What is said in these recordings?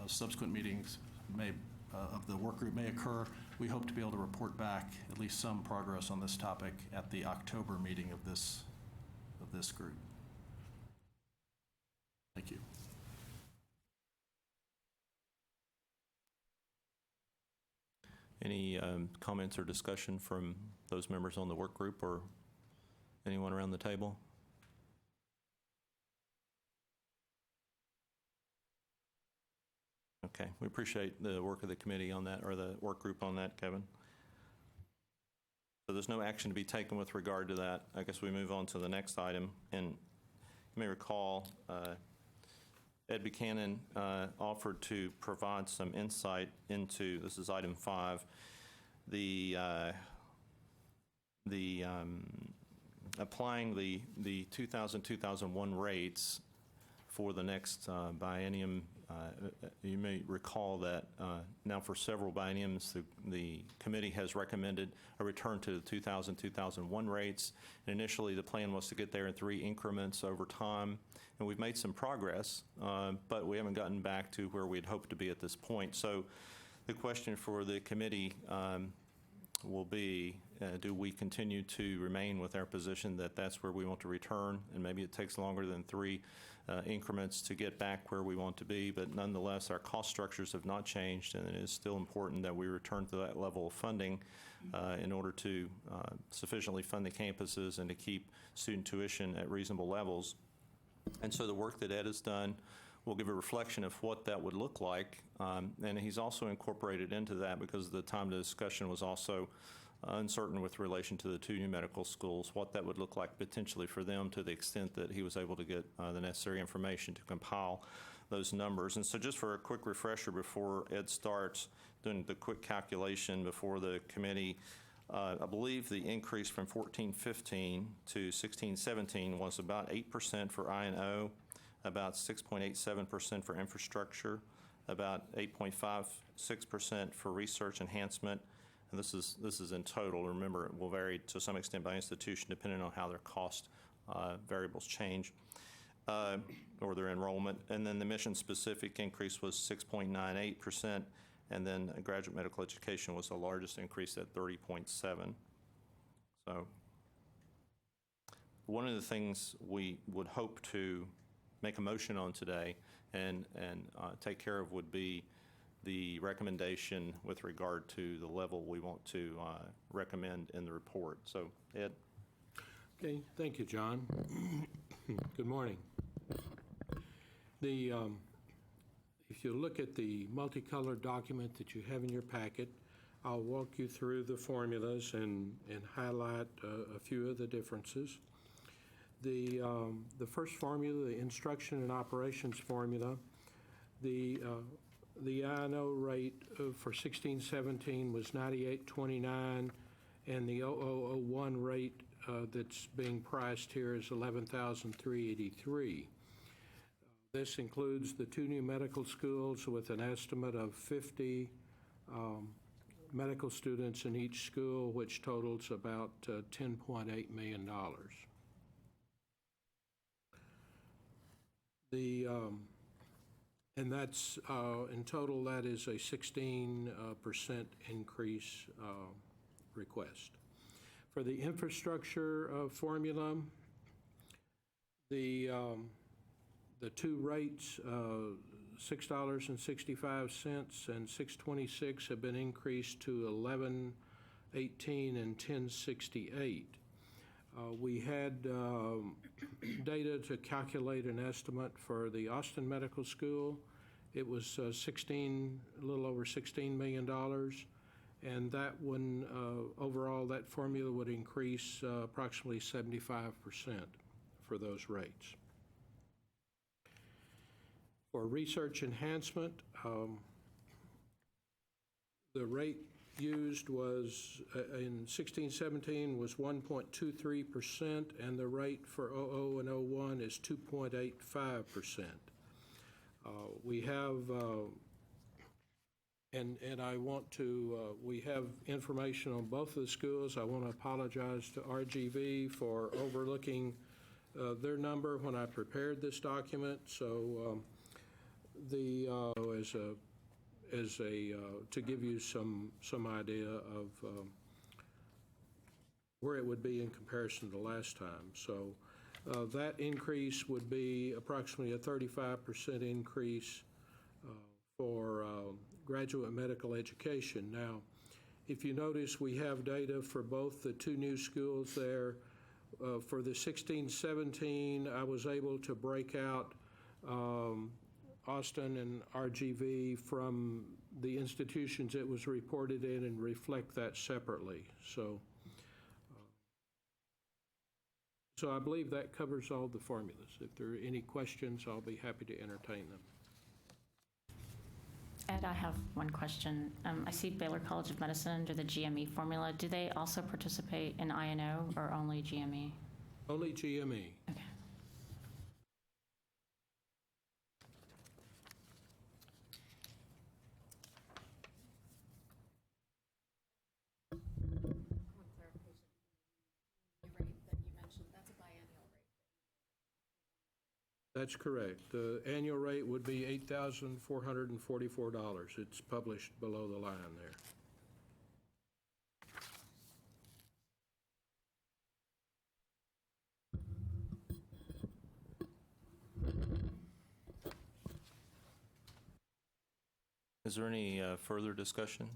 subsequent meetings of the work group may occur, we hope to be able to report back at least some progress on this topic at the October meeting of this group. Thank you. Any comments or discussion from those members on the work group or anyone around the table? Okay, we appreciate the work of the committee on that, or the work group on that, Kevin. So there's no action to be taken with regard to that. I guess we move on to the next item. And you may recall Ed Buchanan offered to provide some insight into, this is item 5, the applying the 2000-2001 rates for the next biennium. You may recall that now for several bienniums, the committee has recommended a return to the 2000-2001 rates. And initially, the plan was to get there in 3 increments over time, and we've made some progress, but we haven't gotten back to where we'd hoped to be at this point. So the question for the committee will be, do we continue to remain with our position that that's where we want to return, and maybe it takes longer than 3 increments to get back where we want to be, but nonetheless our cost structures have not changed, and it is still important that we return to that level of funding in order to sufficiently fund the campuses and to keep student tuition at reasonable levels. And so the work that Ed has done will give a reflection of what that would look like, and he's also incorporated into that, because the time of the discussion was also uncertain with relation to the 2 new medical schools, what that would look like potentially for them, to the extent that he was able to get the necessary information to compile those numbers. And so just for a quick refresher before Ed starts doing the quick calculation before the committee, I believe the increase from 14-15 to 16-17 was about 8% for I&O, about 6.87% for infrastructure, about 8.56% for research enhancement. And this is in total. Remember, it will vary to some extent by institution depending on how their cost variables change or their enrollment. And then the mission-specific increase was 6.98%, and then graduate medical education was the largest increase at 30.7%. So one of the things we would hope to make a motion on today and take care of would be the recommendation with regard to the level we want to recommend in the report. So, Ed. Okay, thank you, John. Good morning. If you look at the multicolored document that you have in your packet, I'll walk you through the formulas and highlight a few of the differences. The first formula, the instruction and operations formula, the I&O rate for 16-17 was 98.29, and the 0001 rate that's being priced here is 11,383. This includes the 2 new medical schools with an estimate of 50 medical students in each school, which totals about $10.8 million. And that's, in total, that is a 16% increase request. For the infrastructure formula, the 2 rates, $6.65 and $6.26, have been increased to $11.18 and $10.68. We had data to calculate an estimate for the Austin Medical School. It was a little over $16 million, and that one, overall, that formula would increase approximately 75% for those rates. For research enhancement, the rate used was in 16-17 was 1.23%, and the rate for 00 and 01 is 2.85%. We have and I want to we have information on both of the schools. I want to apologize to RGV for overlooking their number when I prepared this document. So to give you some idea of where it would be in comparison to last time. So that increase would be approximately a 35% increase for graduate medical education. Now, if you notice, we have data for both the two new schools there. For the 16-17, I was able to break out Austin and RGV from the institutions it was reported in and reflect that separately. So I believe that covers all the formulas. If there are any questions, I'll be happy to entertain them. Ed, I have one question. I see Baylor College of Medicine under the GME formula. Do they also participate in INO or only GME? Only GME. Okay. One clarification. The rate that you mentioned, that's a biennial rate. That's correct. The annual rate would be $8,444. It's published below the line there. Is there any further discussion?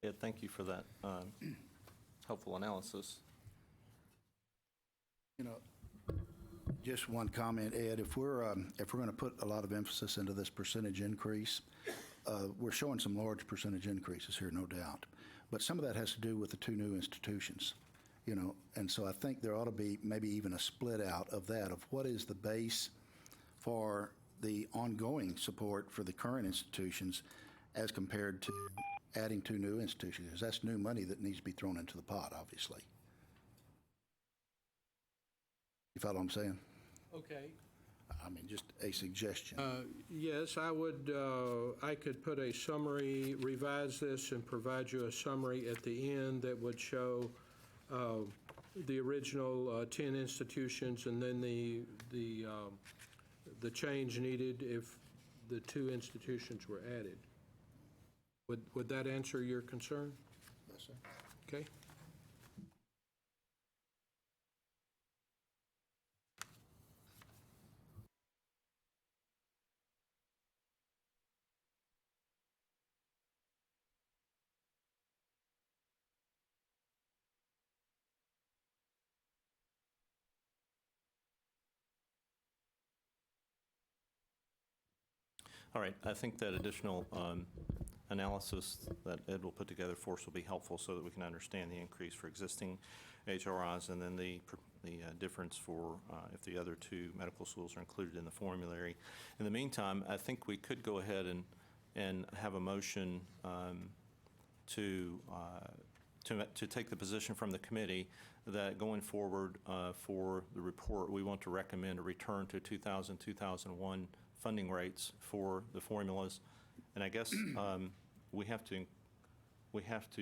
Ed, thank you for that helpful analysis. You know, just one comment, Ed. If we're going to put a lot of emphasis into this percentage increase, we're showing some large percentage increases here, no doubt. But some of that has to do with the two new institutions, you know, and so I think there ought to be maybe even a split out of that, of what is the base for the ongoing support for the current institutions as compared to adding two new institutions, because that's new money that needs to be thrown into the pot, obviously. You follow what I'm saying? Okay. I mean, just a suggestion. Yes, I could put a summary, revise this, and provide you a summary at the end that would show the original 10 institutions and then the change needed if the two institutions were added. Would that answer your concern? Yes, sir. Okay. All right, I think that additional analysis that Ed will put together for us will be helpful so that we can understand the increase for existing HRIs and then the difference for if the other two medical schools are included in the formulary. In the meantime, I think we could go ahead and have a motion to take the position from the committee that going forward for the report, we want to recommend a return to 2000-2001 funding rates for the formulas. And I guess we have to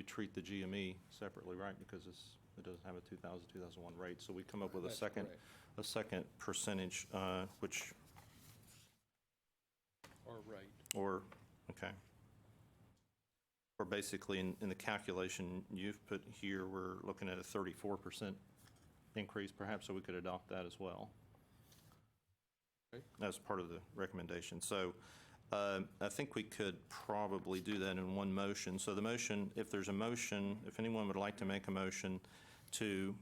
treat the GME separately, right? Because it doesn't have a 2000-2001 rate. So we come up with a second percentage, which okay. Or basically in the calculation you've put here, we're looking at a 34% increase, perhaps, so we could adopt that as well. As part of the recommendation. So I think we could probably do that in one motion. So the motion, if there's a motion, if anyone would like to make a motion to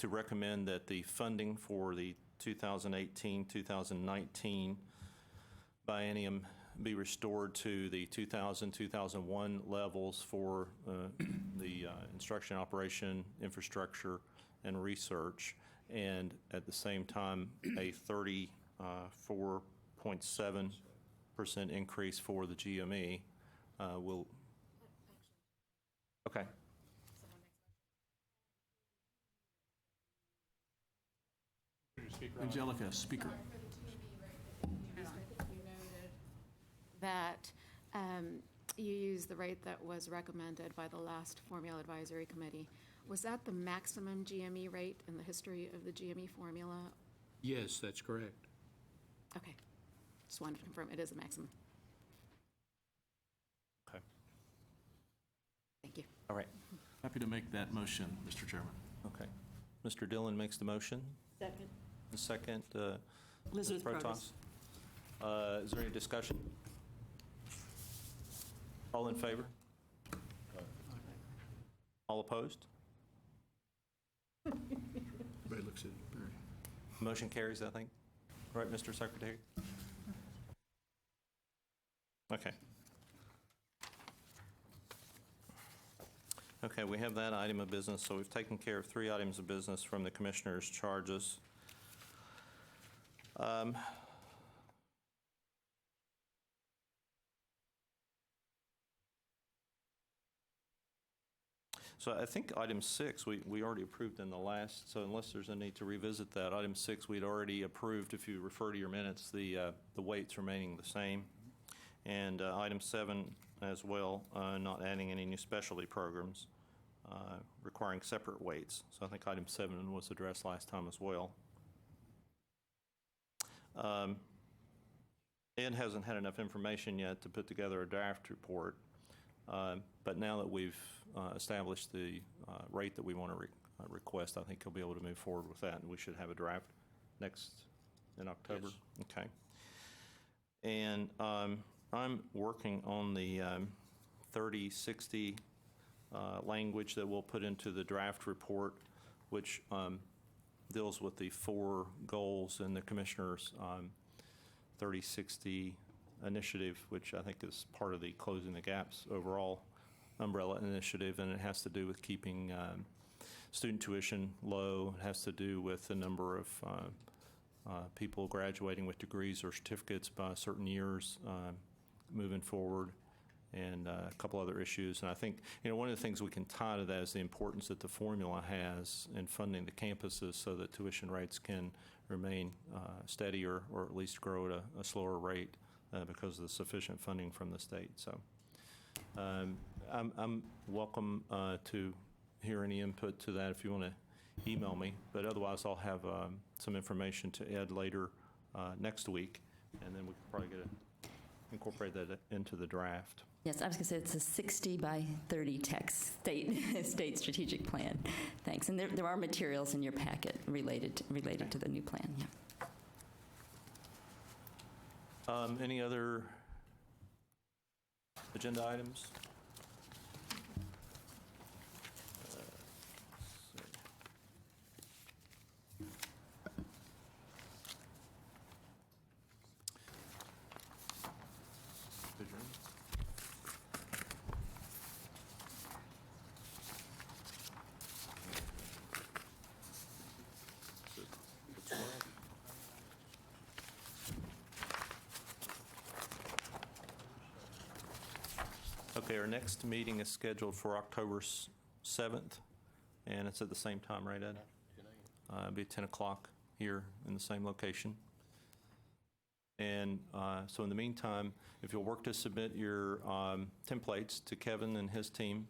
recommend that the funding for the 2018-2019 biennium be restored to the 2000-2001 levels for the instruction, operation, infrastructure, and research, and at the same time, a 34.7% increase for the GME will. Okay. Angelica, speaker. You noted that you used the rate that was recommended by the last Formula Advisory Committee. Was that the maximum GME rate in the history of the GME formula, Yes, that's correct. Okay. Just wanted to confirm it is a maximum. Okay. Thank you. All right. Happy to make that motion, Mr. Chairman. Okay. Mr. Dillon makes the motion. Second. The second, Elizabeth Ms. Protas. Is there any discussion? All in favor? All opposed? Everybody looks at Barry. Motion carries, I think. Right, Mr. Secretary? Okay. Okay, we have that item of business, so we've taken care of 3 items of business from the Commissioner's charges. So I think item 6, we already approved in the last, so unless there's a need to revisit that, item 6, we'd already approved, if you refer to your minutes, the weights remaining the same. And item 7 as well, not adding any new specialty programs requiring separate weights. So I think item 7 was addressed last time as well. Ed hasn't had enough information yet to put together a draft report, but now that we've established the rate that we want to request, I think he'll be able to move forward with that, and we should have a draft in October. Yes. Okay. And I'm working on the 30/60 language that we'll put into the draft report, which deals with the 4 goals in the Commissioner's 30/60 initiative, which I think is part of the Closing the Gaps overall umbrella initiative, and it has to do with keeping student tuition low. It has to do with the number of people graduating with degrees or certificates by certain years moving forward, and a couple other issues. And I think, one of the things we can tie to that is the importance that the formula has in funding the campuses so that tuition rates can remain steady or at least grow at a slower rate because of the sufficient funding from the state. So I'm welcome to hear any input to that if you want to email me, but otherwise I'll have some information to Ed later next week, and then we can probably incorporate that into the draft. Yes, I was going to say it's a 60 by 30 text state strategic plan. Thanks. And there are materials in your packet related to the new plan. Yeah. Any other agenda items? Okay, our next meeting is scheduled for October 7th, and it's at the same time, right, Ed? It'll be 10 o'clock here in the same location. And so in the meantime, if you'll work to submit your templates to Kevin and his team,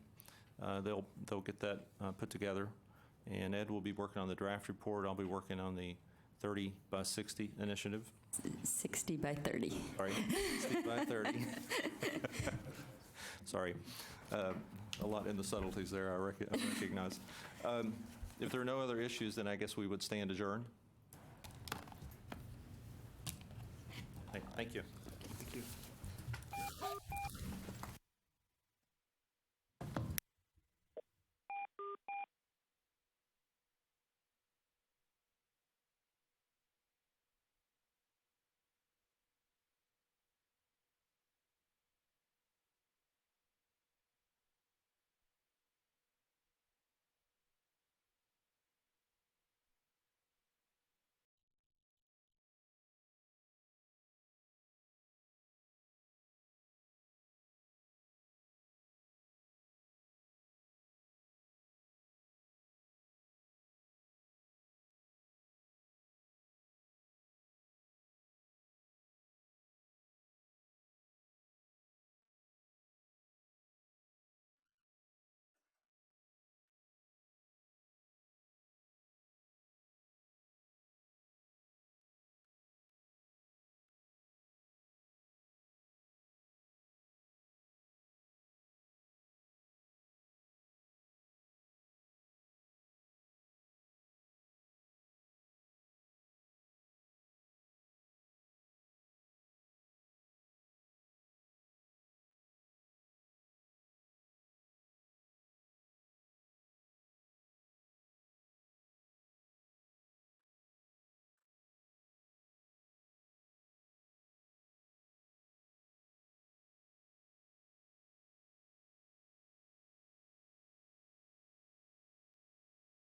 they'll get that put together. And Ed will be working on the draft report. I'll be working on the 30 by 60 initiative. 60 by 30. Sorry, 60 by 30. Sorry. A lot in the subtleties there, I recognize. If there are no other issues, then I guess we would stand adjourned. Thank you.